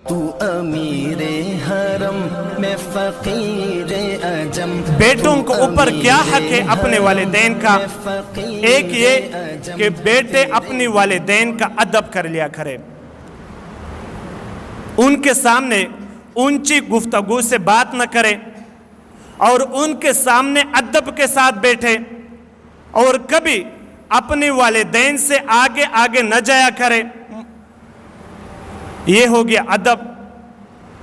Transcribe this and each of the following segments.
تو امیر حرم میں فقیر عجم، بیٹوں کو اوپر کیا حق ہے اپنے والدین کا؟ ایک یہ کہ بیٹے اپنی والدین کا ادب کر لیا کرے، ان کے سامنے اونچی گفتگو سے بات نہ کرے اور ان کے سامنے ادب کے ساتھ بیٹھے، اور کبھی اپنے والدین سے آگے آگے نہ جایا کرے، یہ ہو گیا ادب۔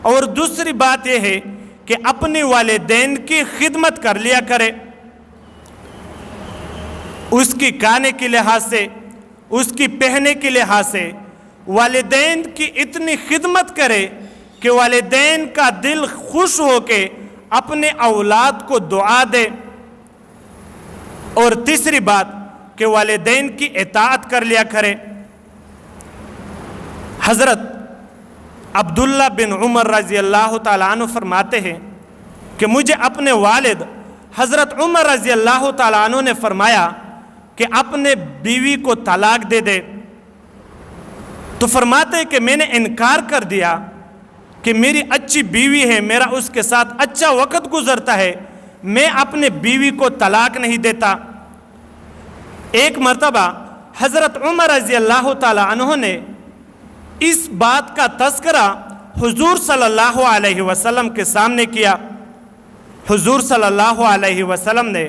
اور دوسری بات یہ ہے کہ اپنے والدین کی خدمت کر لیا کرے، اس کی کھانے کے لحاظ سے، اس کی پہننے کے لحاظ سے والدین کی اتنی خدمت کرے کہ والدین کا دل خوش ہو کے اپنے اولاد کو دعا دے۔ اور تیسری بات کہ والدین کی اطاعت کر لیا کرے۔ حضرت عبداللہ بن عمر رضی اللہ تعالیٰ عنہ فرماتے ہیں کہ مجھے اپنے والد حضرت عمر رضی اللہ تعالیٰ عنہ نے فرمایا کہ اپنے بیوی کو طلاق دے دے، تو فرماتے ہیں کہ میں نے انکار کر دیا کہ میری اچھی بیوی ہے، میرا اس کے ساتھ اچھا وقت گزرتا ہے، میں اپنے بیوی کو طلاق نہیں دیتا۔ ایک مرتبہ حضرت عمر رضی اللہ تعالیٰ عنہ نے اس بات کا تذکرہ حضور صلی اللہ علیہ وسلم کے سامنے کیا۔ حضور صلی اللہ علیہ وسلم نے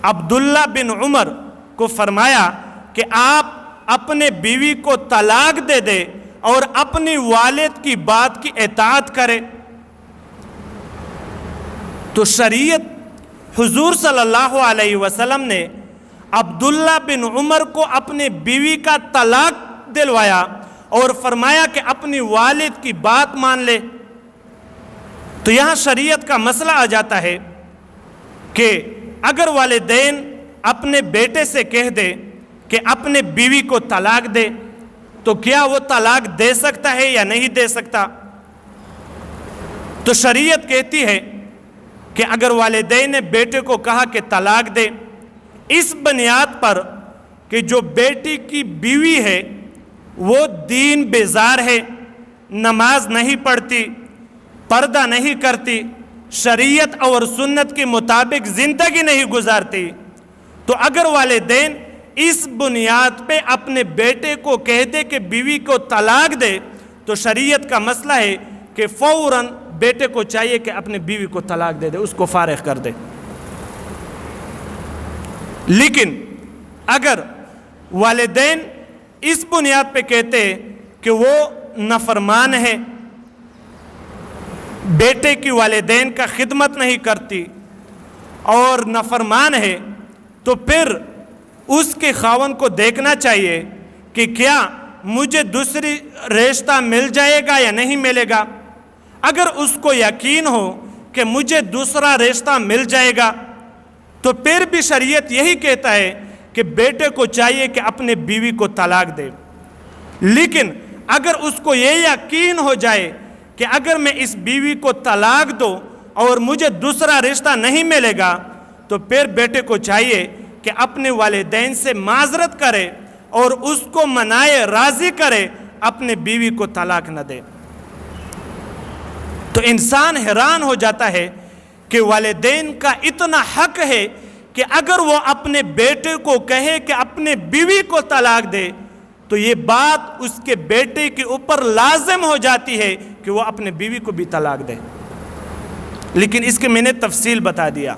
عبداللہ بن عمر کو فرمایا کہ آپ اپنے بیوی کو طلاق دے دے اور اپنی والد کی بات کی اطاعت کرے۔ تو شریعت حضور صلی اللہ علیہ وسلم نے عبداللہ بن عمر کو اپنے بیوی کا طلاق دلوایا اور فرمایا کہ اپنی والد کی بات مان لے۔ تو یہاں شریعت کا مسئلہ آ جاتا ہے کہ اگر والدین اپنے بیٹے سے کہہ دے کہ اپنے بیوی کو طلاق دے تو کیا وہ طلاق دے سکتا ہے یا نہیں دے سکتا؟ تو شریعت کہتی ہے کہ اگر والدین نے بیٹے کو کہا کہ طلاق دے، اس بنیاد پر کہ جو بیٹی کی بیوی ہے وہ دین بیزار ہے، نماز نہیں پڑھتی، پردہ نہیں کرتی، شریعت اور سنت کے مطابق زندگی نہیں گزارتی، تو اگر والدین اس بنیاد پہ اپنے بیٹے کو کہہ دے کہ بیوی کو طلاق دے تو شریعت کا مسئلہ ہے کہ فوراً بیٹے کو چاہیے کہ اپنے بیوی کو طلاق دے دے، اس کو فارغ کر دے۔ لیکن اگر والدین اس بنیاد پہ کہتے کہ وہ نافرمان ہے، بیٹے کی والدین کا خدمت نہیں کرتی اور نافرمان ہے، تو پھر اس کے خاوند کو دیکھنا چاہیے کہ کیا مجھے دوسری رشتہ مل جائے گا یا نہیں ملے گا۔ اگر اس کو یقین ہو کہ مجھے دوسرا رشتہ مل جائے گا تو پھر بھی شریعت یہی کہتا ہے کہ بیٹے کو چاہیے کہ اپنے بیوی کو طلاق دے۔ لیکن اگر اس کو یہ یقین ہو جائے کہ اگر میں اس بیوی کو طلاق دوں اور مجھے دوسرا رشتہ نہیں ملے گا تو پھر بیٹے کو چاہیے کہ اپنے والدین سے معذرت کرے اور اس کو منائے، راضی کرے، اپنے بیوی کو طلاق نہ دے۔ تو انسان حیران ہو جاتا ہے کہ والدین کا اتنا حق ہے کہ اگر وہ اپنے بیٹے کو کہے کہ اپنے بیوی کو طلاق دے تو یہ بات اس کے بیٹے کے اوپر لازم ہو جاتی ہے کہ وہ اپنے بیوی کو بھی طلاق دے۔ لیکن اس کے میں نے تفصیل بتا دیا۔